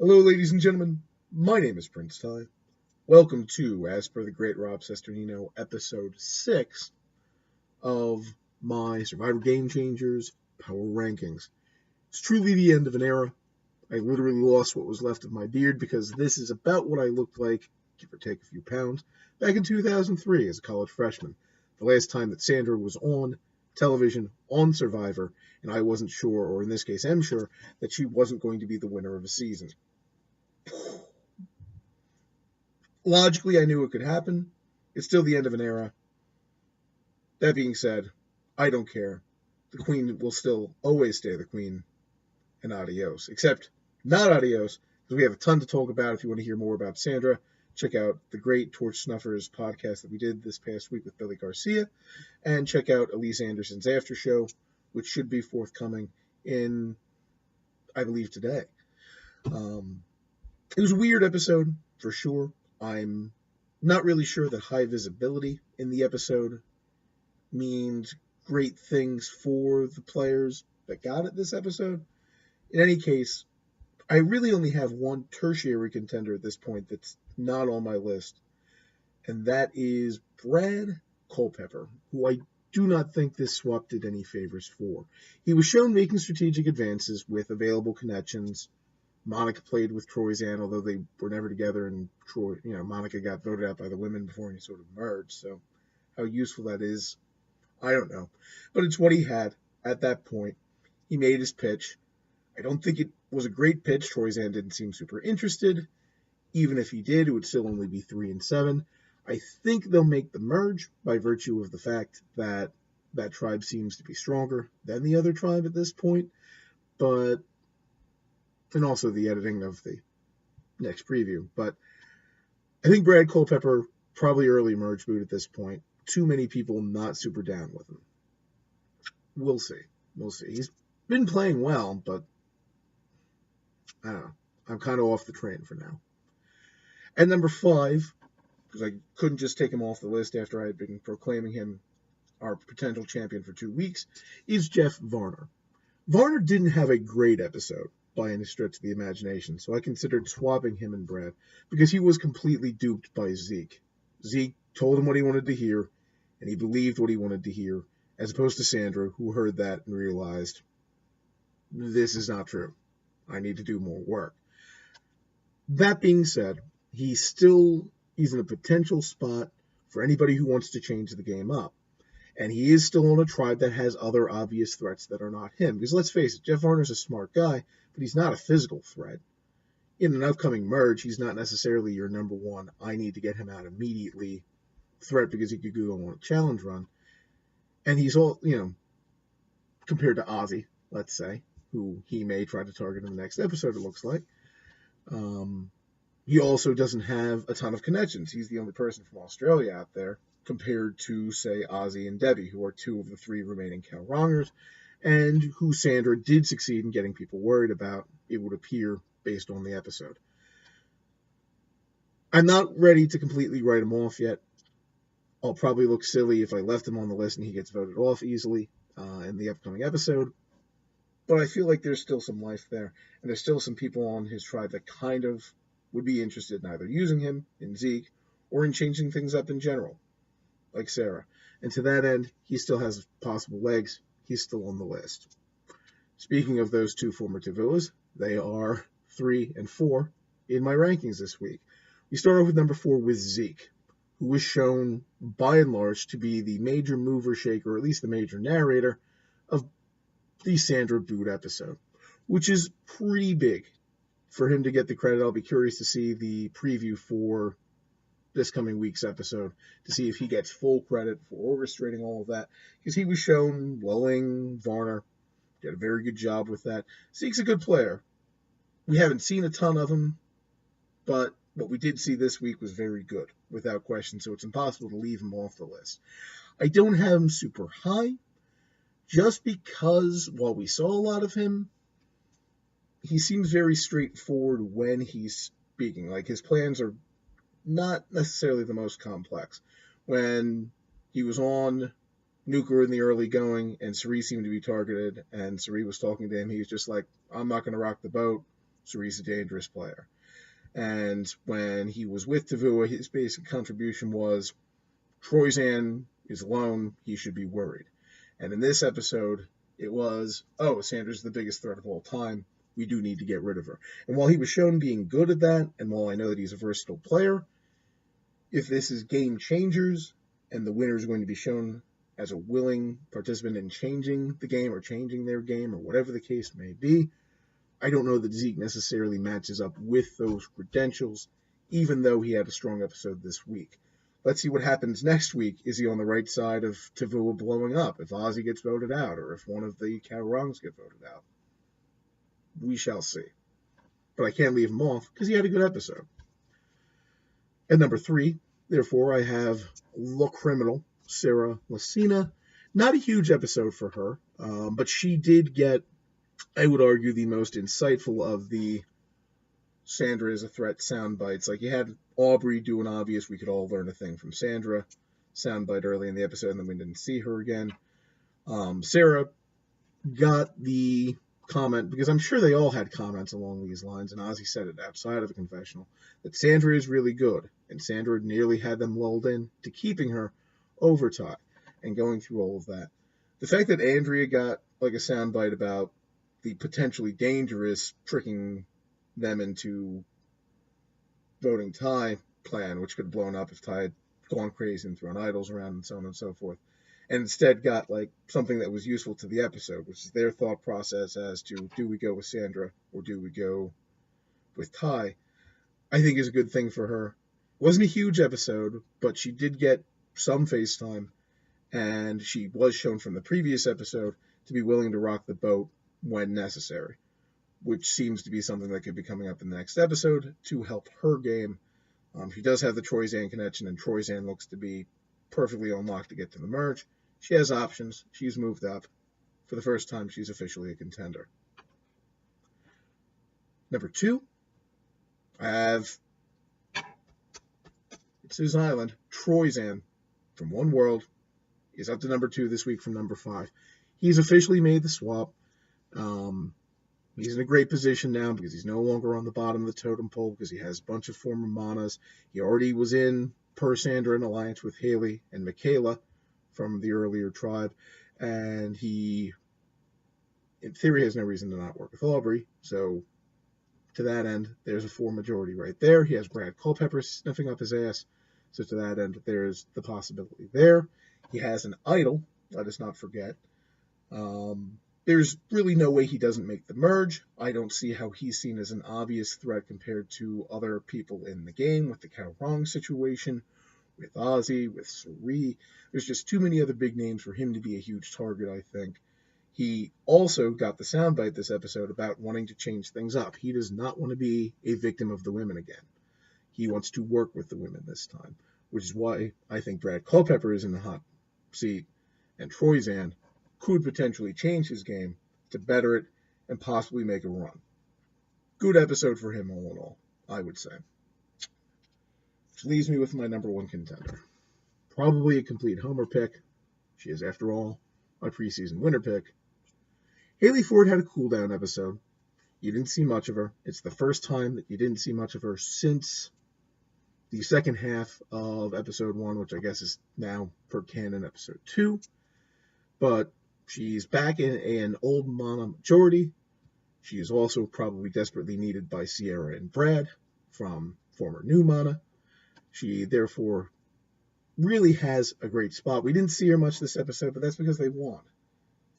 Hello, ladies and gentlemen. My name is Prince Ty. Welcome to, as per the great Rob Sesternino, episode 6 of my Survivor Game Changers Power Rankings. It's truly the end of an era. I literally lost what was left of my beard because this is about what I looked like, give or take a few pounds, back in 2003 as a college freshman. The last time that Sandra was on television on Survivor, and I wasn't sure, or in this case, am sure, that she wasn't going to be the winner of a season. Logically, I knew it could happen. It's still the end of an era. That being said, I don't care. The Queen will still always stay the Queen, and adios. Except, not adios, because we have a ton to talk about. If you want to hear more about Sandra, check out the great Torch Snuffers podcast that we did this past week with Billy Garcia, and check out Elise Anderson's After Show, which should be forthcoming in, I believe, today. It was a weird episode, for sure. I'm not really sure that high visibility in the episode means great things for the players that got it this episode. In any case, I really only have one tertiary contender at this point that's not on my list, and that is Brad Culpepper, who I do not think this swap did any favors for. He was shown making strategic advances with available connections. Monica played with Troy's aunt, although they were never together, and Troy, Monica got voted out by the women before he sort of merged. So, how useful that is, I don't know. But it's what he had at that point. He made his pitch. I don't think it was a great pitch. Troy's aunt didn't seem super interested. Even if he did, it would still only be 3-7. I think they'll make the merge by virtue of the fact that that tribe seems to be stronger than the other tribe at this point. But and also the editing of the next preview. But I think Brad Culpepper probably early merge boot at this point. Too many people not super down with him. We'll see. We'll see. He's been playing well, but I don't know. I'm kind of off the train for now. And number 5, because I couldn't just take him off the list after I had been proclaiming him our potential champion for 2 weeks, is Jeff Varner. Varner didn't have a great episode by any stretch of the imagination, so I considered swapping him and Brad because he was completely duped by Zeke. Zeke told him what he wanted to hear, and he believed what he wanted to hear, as opposed to Sandra, who heard that and realized, this is not true. I need to do more work. That being said, he's in a potential spot for anybody who wants to change the game up. And he is still on a tribe that has other obvious threats that are not him. Because let's face it, Jeff Varner's a smart guy, but he's not a physical threat. In an upcoming merge, he's not necessarily your number one, I need to get him out immediately threat because he could go on a challenge run. And he's all, compared to Ozzy, let's say, who he may try to target in the next episode, it looks like. He also doesn't have a ton of connections. He's the only person from Australia out there, compared to, say, Ozzy and Debbie, who are 2 of the 3 remaining Cal Wrongers, and who Sandra did succeed in getting people worried about, it would appear, based on the episode. I'm not ready to completely write him off yet. I'll probably look silly if I left him on the list and he gets voted off easily in the upcoming episode. But I feel like there's still some life there, and there's still some people on his tribe that kind of would be interested in either using him, in Zeke, or in changing things up in general, like Sarah. And to that end, he still has possible legs. He's still on the list. Speaking of those 2 former Tavillas, they are 3 and 4 in my rankings this week. We start off with number 4 with Zeke, who was shown, by and large, to be the major mover shaker, or at least the major narrator, of the Sandra Boot episode, which is pretty big for him to get the credit. I'll be curious to see the preview for this coming week's episode to see if he gets full credit for orchestrating all of that, because he was shown lulling Varner, did a very good job with that. Zeke's a good player. We haven't seen a ton of him, but what we did see this week was very good, without question, so it's impossible to leave him off the list. I don't have him super high, just because while we saw a lot of him, he seems very straightforward when he's speaking. Like, his plans are not necessarily the most complex. When he was on Nuker in the early going and Sari seemed to be targeted and Sari was talking to him, he was just like, I'm not going to rock the boat. Cere's a dangerous player. And when he was with Tavua, his basic contribution was, Troyzan is alone, he should be worried. And in this episode, it was, oh, Sandra's the biggest threat of all time. We do need to get rid of her. And while he was shown being good at that, and while I know that he's a versatile player, if this is Game Changers, and the winner is going to be shown as a willing participant in changing the game or changing their game or whatever the case may be, I don't know that Zeke necessarily matches up with those credentials, even though he had a strong episode this week. Let's see what happens next week. Is he on the right side of Tavua blowing up? If Ozzy gets voted out, or if one of the Cowrongs get voted out? We shall see. But I can't leave him off because he had a good episode. At number 3, therefore, I have La Criminal, Sarah Lacina. Not a huge episode for her, but she did get, I would argue, the most insightful of the Sandra is a threat sound bites. Like, you had Aubrey do an obvious, we could all learn a thing from Sandra soundbite early in the episode, and then we didn't see her again. Sarah got the comment, because I'm sure they all had comments along these lines, and Ozzy said it outside of the confessional, that Sandra is really good, and Sandra nearly had them lulled in to keeping her over Ty and going through all of that. The fact that Andrea got like a soundbite about the potentially dangerous tricking them into voting Ty plan, which could have blown up if Ty had gone crazy and thrown idols around and so on and so forth, and instead got like something that was useful to the episode, which is their thought process as to, do we go with Sandra or do we go with Ty, I think is a good thing for her. It wasn't a huge episode, but she did get some face time, and she was shown from the previous episode to be willing to rock the boat when necessary, which seems to be something that could be coming up in the next episode to help her game. She does have the Troyzan connection, and Troyzan looks to be perfectly unlocked to get to the merge. She has options. She's moved up. For the first time, she's officially a contender. Number 2, I have, it's his island, Troyzan from One World. He's up to number 2 this week from number 5. He's officially made the swap. He's in a great position now because he's no longer on the bottom of the totem pole because he has a bunch of former Manas. He already was in per Sandra an alliance with Haley and Michaela from the earlier tribe, and he, in theory, has no reason to not work with Aubrey. So to that end, there's a 4 majority right there. He has Brad Culpepper sniffing up his ass. So to that end, there's the possibility there. He has an idol, let us not forget. There's really no way he doesn't make the merge. I don't see how he's seen as an obvious threat compared to other people in the game, with the Cowrong situation, with Ozzy, with Suri. There's just too many other big names for him to be a huge target, I think. He also got the soundbite this episode about wanting to change things up. He does not want to be a victim of the women again. He wants to work with the women this time, which is why I think Brad Culpepper is in the hot seat, and Troyzan could potentially change his game to better it and possibly make a run. Good episode for him all in all, I would say. Which leaves me with my number 1 contender. Probably a complete homer pick. She is, after all, my preseason winner pick. Haley Ford had a cool-down episode. You didn't see much of her. It's the first time that you didn't see much of her since the second half of episode 1, which I guess is now, per canon, episode 2. But she's back in an old Mana majority. She is also probably desperately needed by Sierra and Brad from former New Mana. She, therefore, really has a great spot. We didn't see her much this episode, but that's because they won.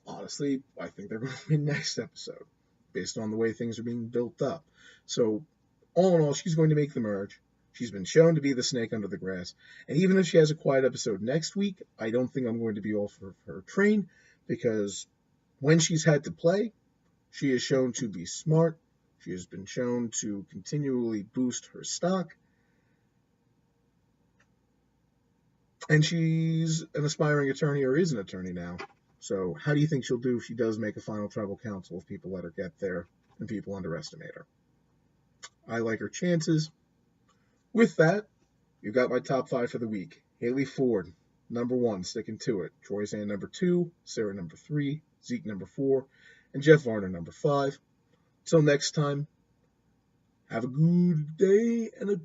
Honestly, I think they're going to win next episode, based on the way things are being built up. So, all in all, she's going to make the merge. She's been shown to be the snake under the grass. And even if she has a quiet episode next week, I don't think I'm going to be all for her train, because when she's had to play, she is shown to be smart. She has been shown to continually boost her stock. And she's an aspiring attorney, or is an attorney now. So how do you think she'll do if she does make a final tribal council, if people let her get there and people underestimate her? I like her chances. With that, you've got my top 5 for the week. Haley Ford, number 1, sticking to it. Troyzan, number 2. Sarah, number 3. Zeke, number 4. And Jeff Varner, number 5. Until next time, Have a good day and a